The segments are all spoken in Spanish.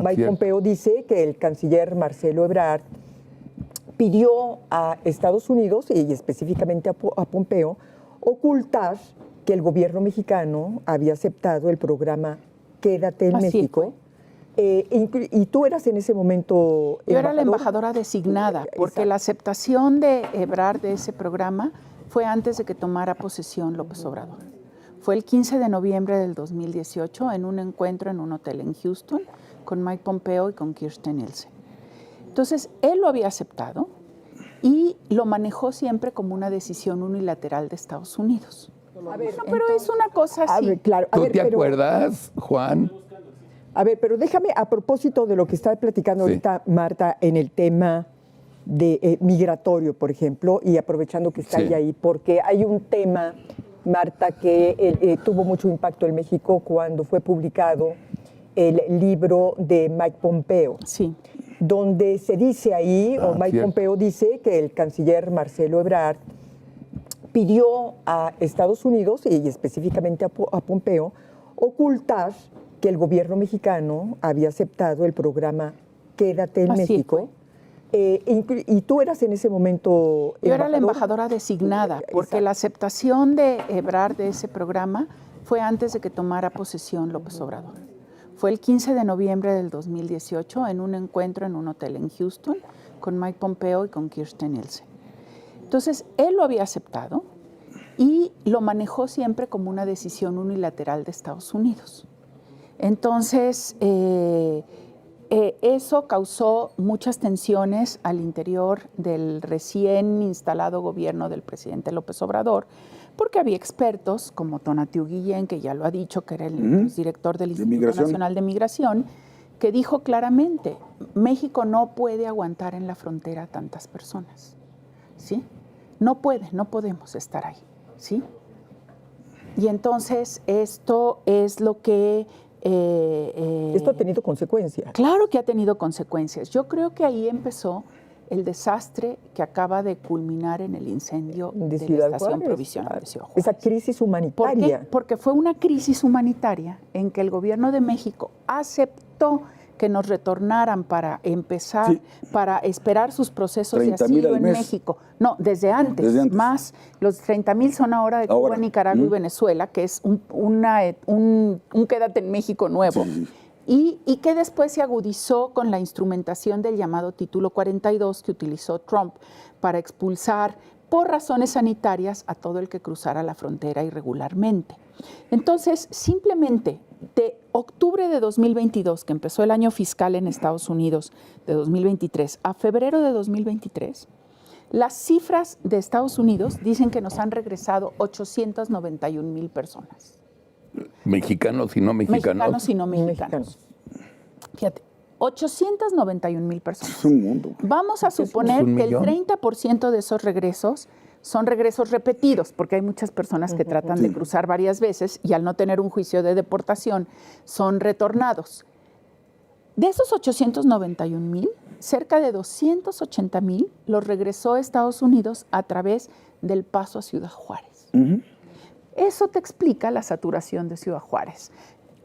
Mike Pompeo dice que el canciller Marcelo Ebrard pidió a Estados Unidos, y específicamente a Pompeo, ocultar que el gobierno mexicano había aceptado el programa Quédate en México. Y tú eras en ese momento Yo era la embajadora designada, porque la aceptación de Ebrard de ese programa fue antes de que tomara posesión López Obrador. Fue el 15 de noviembre del 2018 en un encuentro en un hotel en Houston con Mike Pompeo y con Kirstjen Nielsen. Entonces, él lo había aceptado y lo manejó siempre como una decisión unilateral de Estados Unidos. A ver, pero es una cosa así. Ver, claro. ¿Tú te acuerdas, Juan? A ver, pero déjame, a propósito de lo que está platicando ahorita Marta en el tema de migratorio, por ejemplo, y aprovechando que está ella ahí, porque hay un tema, Marta, que tuvo mucho impacto en México cuando fue publicado el libro de Mike Pompeo. Sí. Donde se dice ahí, o Mike Pompeo dice que el canciller Marcelo Ebrard pidió a Estados Unidos, y específicamente a Pompeo, ocultar que el gobierno mexicano había aceptado el programa Quédate en México. Y tú eras en ese momento Yo era la embajadora designada, porque la aceptación de Ebrard de ese programa fue antes de que tomara posesión López Obrador. Fue el 15 de noviembre del 2018 en un encuentro en un hotel en Houston con Mike Pompeo y con Kirstjen Nielsen. Entonces, él lo había aceptado y lo manejó siempre como una decisión unilateral de Estados Unidos. Entonces, eso causó muchas tensiones al interior del recién instalado gobierno del presidente López Obrador, porque había expertos como Tonatiuh Guillén, que ya lo ha dicho, que era el director del Instituto Nacional de Migración, que dijo claramente, México no puede aguantar en la frontera tantas personas, ¿sí? No podemos estar ahí, ¿sí? Y entonces esto es lo que... esto ha tenido consecuencias. Claro que ha tenido consecuencias. Yo creo que ahí empezó el desastre que acaba de culminar en el incendio de la estación provisional de Ciudad Juárez. Esa crisis humanitaria. ¿Por qué? Porque fue una crisis humanitaria en que el gobierno de México aceptó que nos retornaran para empezar, para esperar sus procesos de asilo en México. No, desde antes. Más los 30,000 son ahora de Cuba, Nicaragua y Venezuela, que es un Quédate en México nuevo. Sí. Y que después se agudizó con la instrumentación del llamado Título 42 que utilizó Trump para expulsar por razones sanitarias a todo el que cruzara la frontera irregularmente. Entonces, simplemente de octubre de 2022, que empezó el año fiscal en Estados Unidos de 2023, a febrero de 2023, las cifras de Estados Unidos dicen que nos han regresado 891,000 personas. ¿Mexicanos y no mexicanos? Mexicanos y no mexicanos. Fíjate, 891,000 personas. Es un mundo. Vamos a suponer que el 30% de esos regresos son regresos repetidos, porque hay muchas personas que tratan de cruzar varias veces y al no tener un juicio de deportación son retornados. De esos 891,000, cerca de 280,000 los regresó a Estados Unidos a través del paso a Ciudad Juárez. Eso te explica la saturación de Ciudad Juárez,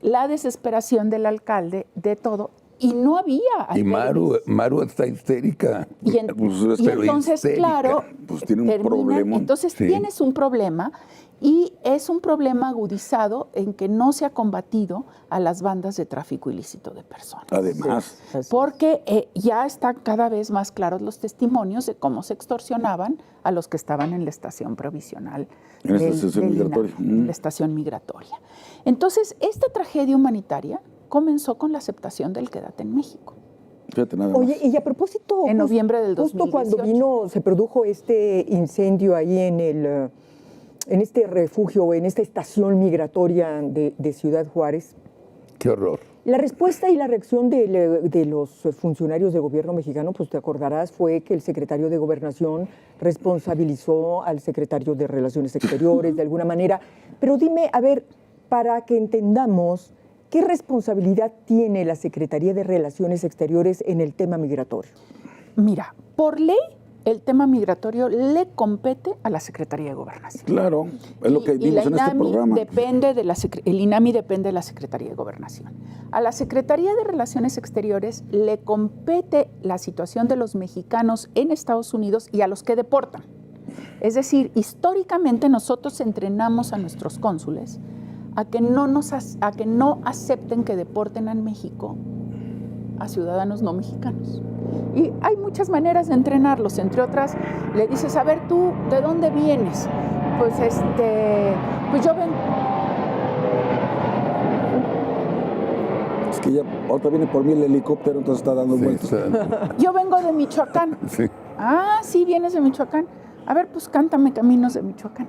la desesperación del alcalde, de todo. Y no había albergues. Y Maru está histérica. Y entonces, histérica. Claro, pues tiene un problema. Entonces tienes un problema y es un problema agudizado en que no se ha combatido a las bandas de tráfico ilícito de personas. Además. Porque ya están cada vez más claros los testimonios de cómo se extorsionaban a los que estaban en la estación provisional. En esta estación migratoria. La estación migratoria. Entonces, esta tragedia humanitaria comenzó con la aceptación del Quédate en México. Fíjate, nada más. Oye, y a propósito, en noviembre del 2018. Justo cuando se produjo este incendio ahí en este refugio, en esta estación migratoria de Ciudad Juárez. ¡Qué horror! La respuesta y la reacción de los funcionarios del gobierno mexicano, pues te acordarás, fue que el secretario de Gobernación responsabilizó al secretario de Relaciones Exteriores de alguna manera. Pero dime, a ver, para que entendamos, ¿qué responsabilidad tiene la Secretaría de Relaciones Exteriores en el tema migratorio? Mira, por ley el tema migratorio le compete a la Secretaría de Gobernación. Claro, es lo que vimos en este programa. El INAMI depende de la Secretaría de Gobernación. A la Secretaría de Relaciones Exteriores le compete la situación de los mexicanos en Estados Unidos y a los que deportan. Es decir, históricamente nosotros entrenamos a nuestros cónsules a que no acepten que deporten a México a ciudadanos no mexicanos. Y hay muchas maneras de entrenarlos, entre otras, le dices, a ver, tú, ¿de dónde vienes? Pues yo vengo. Es que ya ahorita viene por mí el helicóptero, entonces está dando vueltas. Yo vengo de Michoacán. Sí. Ah, sí, vienes de Michoacán. A ver, pues cántame Caminos de Michoacán.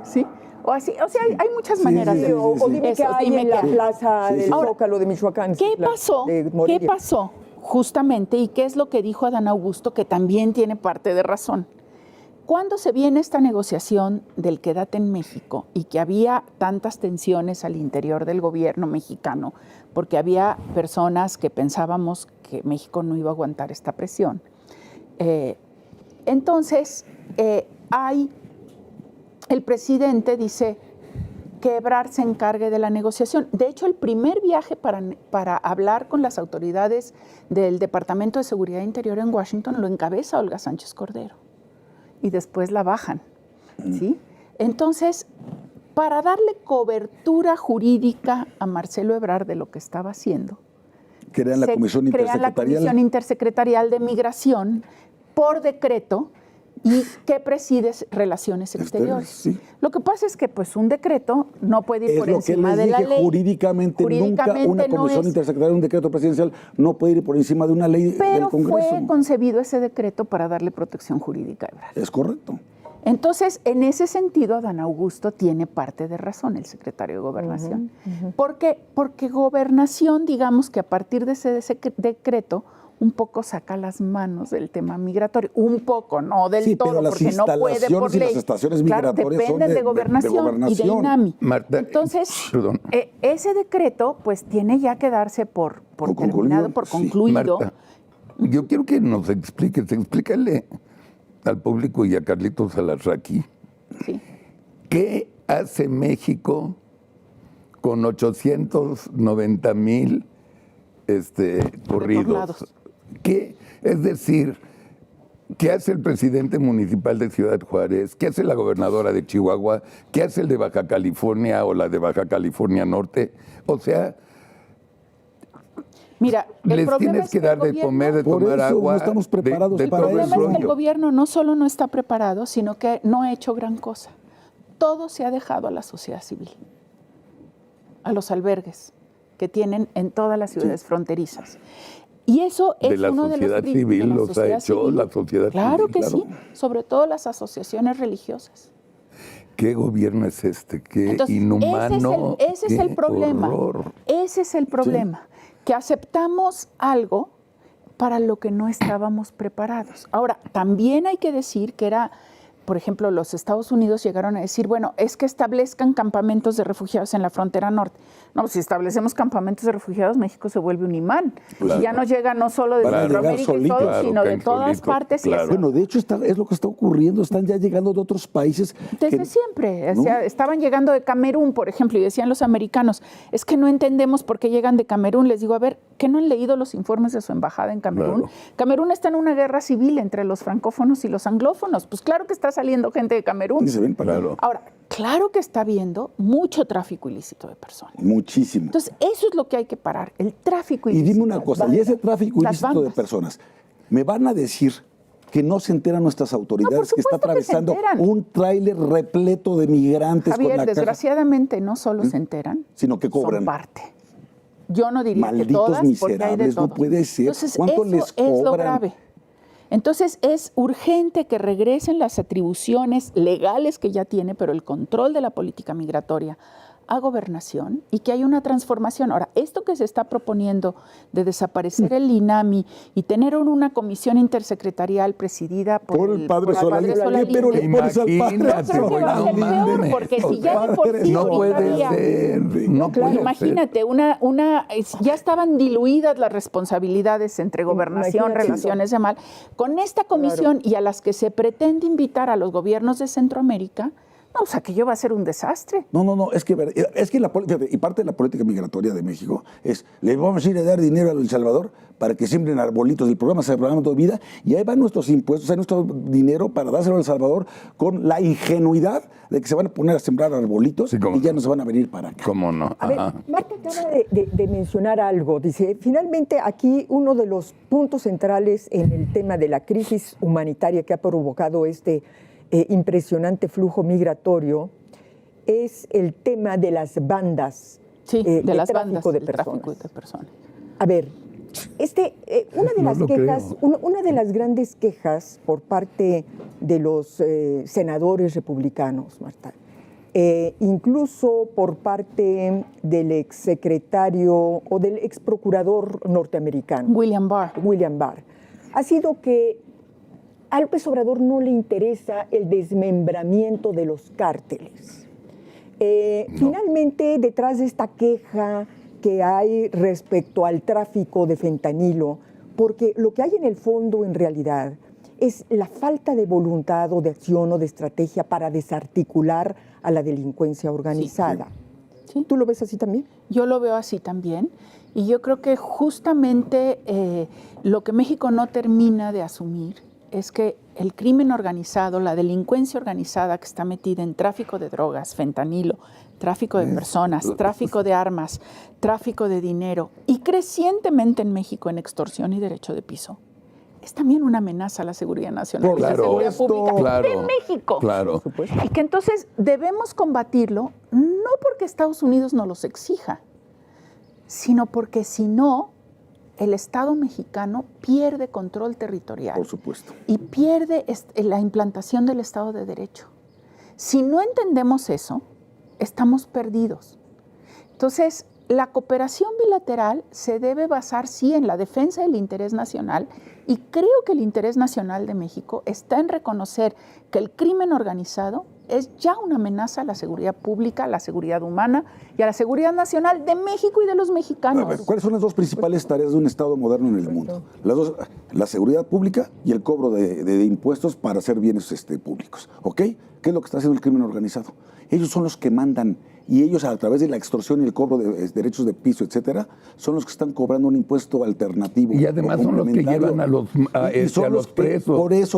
¿Sí? O así, o sea, hay muchas maneras de... O dime qué hay en la plaza del Zócalo de Michoacán. ¿Qué pasó justamente y qué es lo que dijo Adán Augusto, que también tiene parte de razón? Cuando se viene esta negociación del Quédate en México y que había tantas tensiones al interior del gobierno mexicano, porque había personas que pensábamos que México no iba a aguantar esta presión, entonces el presidente dice que Ebrard se encargue de la negociación. De hecho, el primer viaje para hablar con las autoridades del Departamento de Seguridad Interior en Washington lo encabeza Olga Sánchez Cordero y después la bajan, ¿sí? Entonces, para darle cobertura jurídica a Marcelo Ebrard de lo que estaba haciendo, crean la Comisión Intersecretarial de Migración por decreto y que preside Relaciones Exteriores. Sí. Lo que pasa es que pues un decreto no puede ir por encima de la ley. Jurídicamente nunca una comisión intersecretarial, un decreto presidencial no puede ir por encima de una ley del Congreso. Pero fue concebido ese decreto para darle protección jurídica a Ebrard. Es correcto. Entonces, en ese sentido, Adán Augusto tiene parte de razón, el secretario de Gobernación. ¿Por qué? Porque Gobernación, digamos que a partir de ese decreto, un poco saca las manos del tema migratorio, un poco, no del todo, pero las porque no puede por ley. Y las estaciones migratorias dependen de Gobernación y de INAMI. Marta, entonces, ese decreto pues tiene ya que darse por terminado, por concluido. Marta, yo quiero que nos explícale al público y a Carlitos Alarraqui, ¿qué hace México con 890,000 corridos? ¿Qué? Es decir, ¿qué hace el presidente municipal de Ciudad Juárez? ¿Qué hace la gobernadora de Chihuahua? ¿Qué hace el de Baja California o la de Baja California Norte? O sea, mira, les tienes que dar de comer, de tomar agua. No estamos preparados para eso. El problema es que el gobierno no solo no está preparado, sino que no ha hecho gran cosa. Todo se ha dejado a la sociedad civil, a los albergues que tienen en todas las ciudades fronterizas. Y eso es uno de los... La sociedad civil los ha hecho, la sociedad claro civil. Que sí, sobre todo las asociaciones religiosas. ¿Qué gobierno es este? ¿Qué entonces, inhumano? Ese es el problema. Horror. Ese es el problema. Sí. Que aceptamos algo para lo que no estábamos preparados. Ahora, también hay que decir que era, por ejemplo, los Estados Unidos llegaron a decir, bueno, es que establezcan campamentos de refugiados en la frontera norte. No, si establecemos campamentos de refugiados, México se vuelve un imán. Claro. Y ya nos llega no solo de Centroamérica y todo, sino de todas partes. Claro. Bueno, de hecho es lo que está ocurriendo, están ya llegando de otros países. Desde siempre, ¿no? O sea, estaban llegando de Camerún, por ejemplo, y decían los americanos, es que no entendemos por qué llegan de Camerún. Les digo, a ver, ¿qué no han leído los informes de su embajada en Camerún? Claro. Camerún está en una guerra civil entre los francófonos y los anglófonos. Pues claro que está saliendo gente de Camerún. Y se ven para ahora, claro que está habiendo mucho tráfico ilícito de personas. Muchísimo. Entonces, eso es lo que hay que parar, el tráfico ilícito. Y dime una cosa, y ese tráfico ilícito de personas, ¿me van a decir que no se enteran nuestras autoridades que está atravesando un tráiler repleto de migrantes? Javier, con la desgraciadamente no solo se enteran, sino que cobran. Son parte. Yo no diría malditos que todas, miserables, porque hay de todo. No puede ser. Entonces, ¿cuánto eso les cobran? Es lo grave. Entonces es urgente que regresen las atribuciones legales que ya tiene, pero el control de la política migratoria a gobernación y que hay una transformación. Ahora, esto que se está proponiendo de desaparecer el INAMI y tener una comisión intersecretarial presidida por el padre Solalinde. Pero le pones al padre. Yo creo que va a ser peor, porque si ya de por sí no puede ser. No puede imagínate, ya estaban diluidas las responsabilidades entre gobernación, relaciones de mal. Con esta comisión y a las que se pretende invitar a los gobiernos de Centroamérica, no, o sea, que yo va a ser un desastre. No, es que y parte de la política migratoria de México es, le vamos a ir a dar dinero a El Salvador para que siembren arbolitos, el programa de vida, y ahí van nuestros impuestos, nuestro dinero para dárselo a El Salvador con la ingenuidad de que se van a poner a sembrar arbolitos y ya no se van a venir para acá. ¿Cómo no? A ver, Marta acaba de mencionar algo, dice, finalmente aquí uno de los puntos centrales en el tema de la crisis humanitaria que ha provocado este impresionante flujo migratorio es el tema de las bandas, de las tráfico bandas de personas. A ver, una de las grandes quejas por parte de los senadores republicanos, Marta, incluso por parte del exsecretario o del exprocurador norteamericano, William Barr, ha sido que a López Obrador no le interesa el desmembramiento de los cárteles. Finalmente, detrás de esta queja que hay respecto al tráfico de fentanilo, porque lo que hay en el fondo en realidad es la falta de voluntad o de acción o de estrategia para desarticular a la delincuencia organizada. Sí. ¿Tú lo ves así también? Yo lo veo así también. Y yo creo que justamente lo que México no termina de asumir es que el crimen organizado, la delincuencia organizada que está metida en tráfico de drogas, fentanilo, tráfico de personas, tráfico de armas, tráfico de dinero y crecientemente en México en extorsión y derecho de piso, es también una amenaza a la seguridad nacional y la seguridad pública de México. Claro. Y que entonces debemos combatirlo no porque Estados Unidos nos los exija, sino porque si no, el Estado mexicano pierde control territorial. Por supuesto. Y pierde la implantación del Estado de Derecho. Si no entendemos eso, estamos perdidos. Entonces, la cooperación bilateral se debe basar, sí, en la defensa del interés nacional, y creo que el interés nacional de México está en reconocer que el crimen organizado es ya una amenaza a la seguridad pública, a la seguridad humana y a la seguridad nacional de México y de los mexicanos. A ver, ¿cuáles son las dos principales tareas de un Estado moderno en el mundo? La seguridad pública y el cobro de impuestos para hacer bienes públicos. ¿Ok? ¿Qué es lo que está haciendo el crimen organizado? Ellos son los que mandan y ellos a través de la extorsión y el cobro de derechos de piso, etcétera, son los que están cobrando un impuesto alternativo. Y además son los que llevan a los presos. Por eso